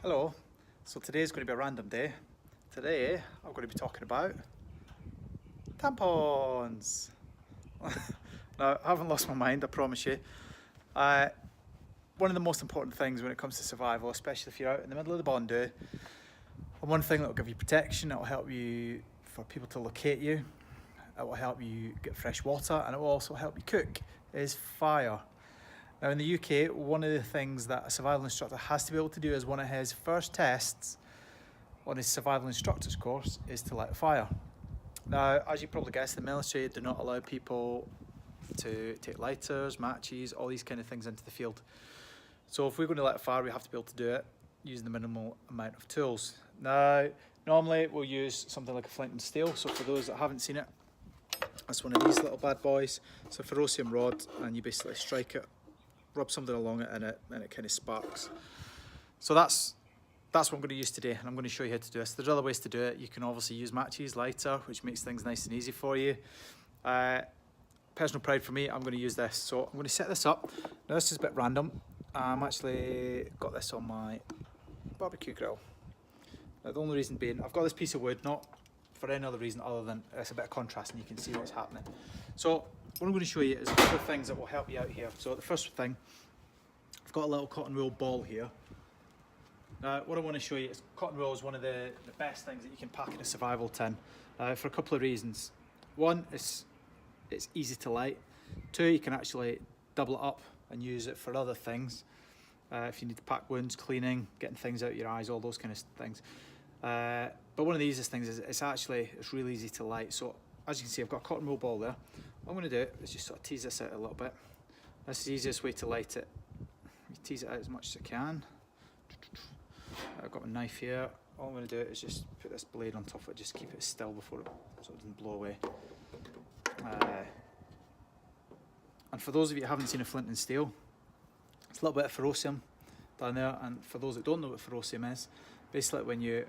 Hello, so today's going to be a random day. Today I'm going to be talking about tampons. Now, I haven't lost my mind, I promise you. One of the most important things when it comes to survival, especially if you're out in the middle of the Bondo, and one thing that will give you protection, it will help you for people to locate you, it will help you get fresh water, and it will also help you cook, is fire. Now in the UK, one of the things that a survival instructor has to be able to do as one of his first tests on his survival instructor's course is to light a fire. Now, as you probably guessed, the military do not allow people to take lighters, matches, all these kind of things into the field. So if we're going to light a fire, we have to be able to do it using the minimal amount of tools. Now, normally we'll use something like a flint and steel. So for those that haven't seen it, that's one of these little bad boys. It's a ferrocium rod, and you basically strike it, rub something along it, and it kind of sparks. So that's what I'm going to use today, and I'm going to show you how to do this. There's other ways to do it. You can obviously use matches, lighter, which makes things nice and easy for you. Personal pride for me, I'm going to use this. So I'm going to set this up. Now this is a bit random. I'm actually got this on my barbecue grill. Now the only reason being, I've got this piece of wood, not for any other reason other than it's a bit of contrast and you can see what's happening. So what I'm going to show you is a couple of things that will help you out here. So the first thing, I've got a little cotton wool ball here. Now what I want to show you is cotton wool is one of the best things that you can pack in a survival tin for a couple of reasons. One, it's easy to light. Two, you can actually double it up and use it for other things. If you need to pack wounds, cleaning, getting things out of your eyes, all those kind of things. But one of the easiest things is it's really easy to light. So as you can see, I've got a cotton wool ball there. What I'm going to do is just sort of tease this out a little bit. That's the easiest way to light it. You tease it out as much as I can. I've got my knife here. All I'm going to do is just put this blade on top of it, just keep it still before it, so it doesn't blow away. And for those of you who haven't seen a flint and steel, it's a little bit of ferrocium down there. And for those that don't know what ferrocium is, basically when you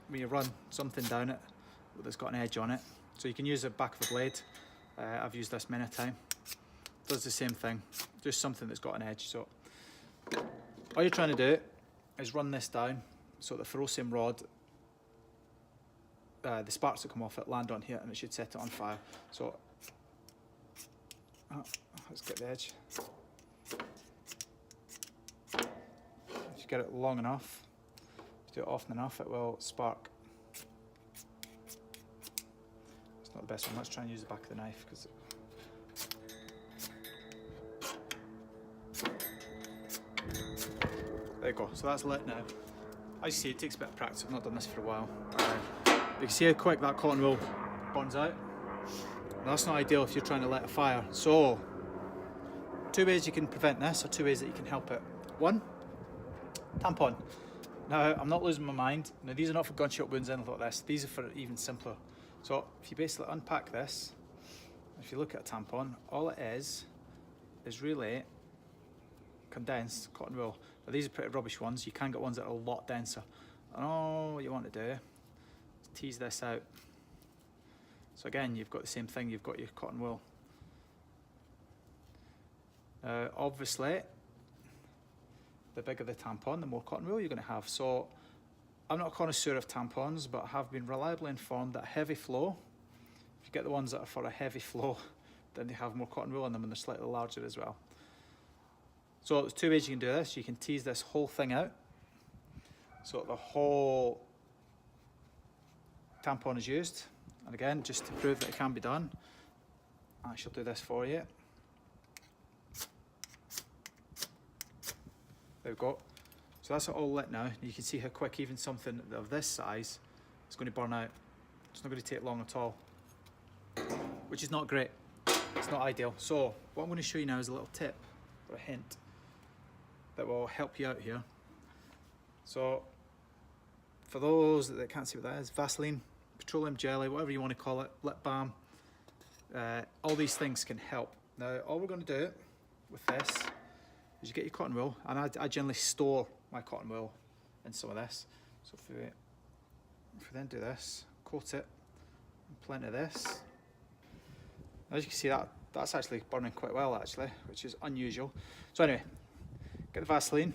run something down it that's got an edge on it, so you can use the back of a blade. I've used this many times. Does the same thing, just something that's got an edge. So all you're trying to do is run this down so the ferrocium rod, the sparks that come off it land on here and it should set it on fire. So let's get the edge. If you get it long enough, if you do it often enough, it will spark. It's not the best one. Let's try and use the back of the knife because there you go. So that's lit now. As you see, it takes a bit of practice. I've not done this for a while. You can see how quick that cotton wool burns out. Now, that's not ideal if you're trying to light a fire. So, two ways you can prevent this, or two ways that you can help it. One, tampon. Now, I'm not losing my mind. Now, these are not for gunshot wounds, anything like this. These are for even simpler. So, if you basically unpack this, if you look at a tampon, all it is really condensed cotton wool. Now, these are pretty rubbish ones. You can get ones that are a lot denser. And all you want to do is tease this out. So again, you've got the same thing, you've got your cotton wool. Obviously, the bigger the tampon, the more cotton wool you're going to have. So I'm not a connoisseur of tampons, but I have been reliably informed that heavy flow, if you get the ones that are for a heavy flow, then they have more cotton wool in them and they're slightly larger as well. So there's two ways you can do this. You can tease this whole thing out, so the whole tampon is used. And again, just to prove that it can be done, I shall do this for you. There we go. So that's it all lit now. You can see how quick even something of this size is going to burn out. It's not going to take long at all, which is not great. It's not ideal. So what I'm going to show you now is a little tip or a hint that will help you out here. So for those that can't see what that is, Vaseline, petroleum jelly, whatever you want to call it, lip balm, all these things can help. Now all we're going to do with this is you get your cotton wool, and I generally store my cotton wool in some of this. So if we then do this, coat it in plenty of this. As you can see, that's actually burning quite well actually, which is unusual. So anyway, get the Vaseline,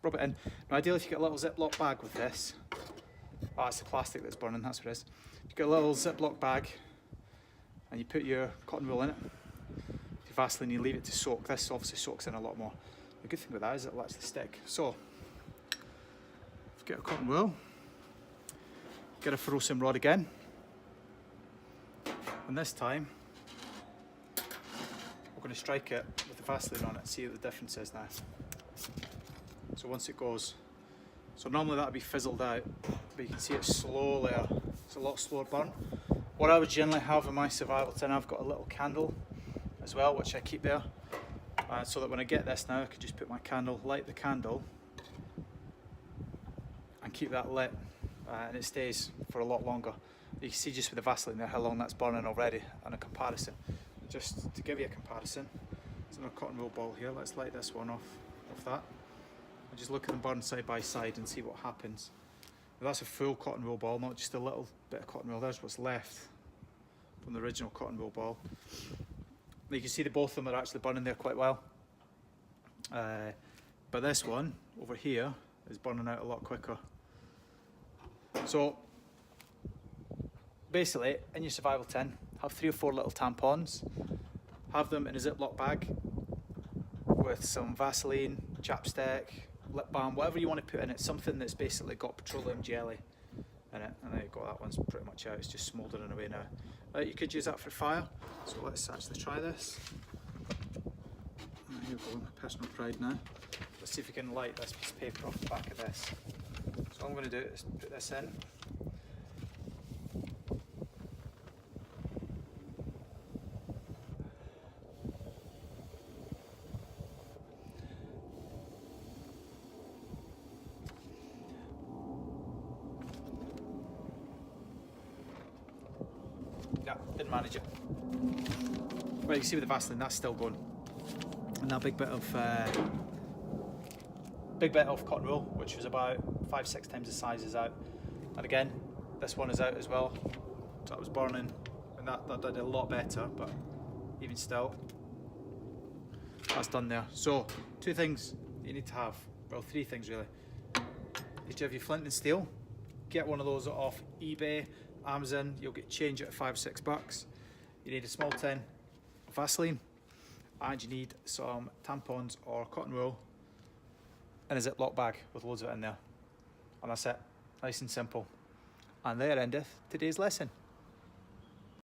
rub it in. Now ideally if you get a little Ziploc bag with this, oh it's the plastic that's burning, that's what it is. You get a little Ziploc bag and you put your cotton wool in it, your Vaseline, you leave it to soak. This obviously soaks in a lot more. The good thing with that is it'll actually stick. So, get a cotton wool, get a ferrocerium rod again, and this time we're going to strike it with the Vaseline on it, see what the difference is now. So once it goes, so normally that would be fizzled out, but you can see it's slowly, it's a lot slower burn. What I would generally have in my survival tin, I've got a little candle as well, which I keep there, so that when I get this now, I could just put my candle, light the candle, and keep that lit, and it stays for a lot longer. You can see just with the Vaseline there how long that's burning already, and a comparison. Just to give you a comparison, there's another cotton wool ball here. Let's light this one off that. And just look at them burn side by side and see what happens. Now that's a full cotton wool ball, not just a little bit of cotton wool. There's what's left from the original cotton wool ball. Now you can see that both of them are actually burning there quite well. But this one over here is burning out a lot quicker. So basically, in your survival tin, have 3 or 4 little tampons, have them in a Ziploc bag with some Vaseline, chapstick, lip balm, whatever you want to put in it, something that's basically got petroleum jelly in it. And there you go, that one's pretty much out, it's just smouldering away now. You could use that for fire, so let's actually try this. Here we go, my personal pride now. Let's see if we can light this piece of paper off the back of this. So all I'm going to do is put this in. Yeah, didn't manage it. Well, you can see with the Vaseline, that's still going. And that big bit of cotton wool, which was about 5-6 times the size, is out. And again, this one is out as well. So that was burning, and that did a lot better, but even still, that's done there. So 2 things you need to have, well 3 things really. You need to have your flint and steel. Get one of those off eBay, Amazon, you'll get change at $5-6. You need a small tin of Vaseline, and you need some tampons or cotton wool in a Ziploc bag with loads of it in there. And that's it, nice and simple. And there endeth today's lesson.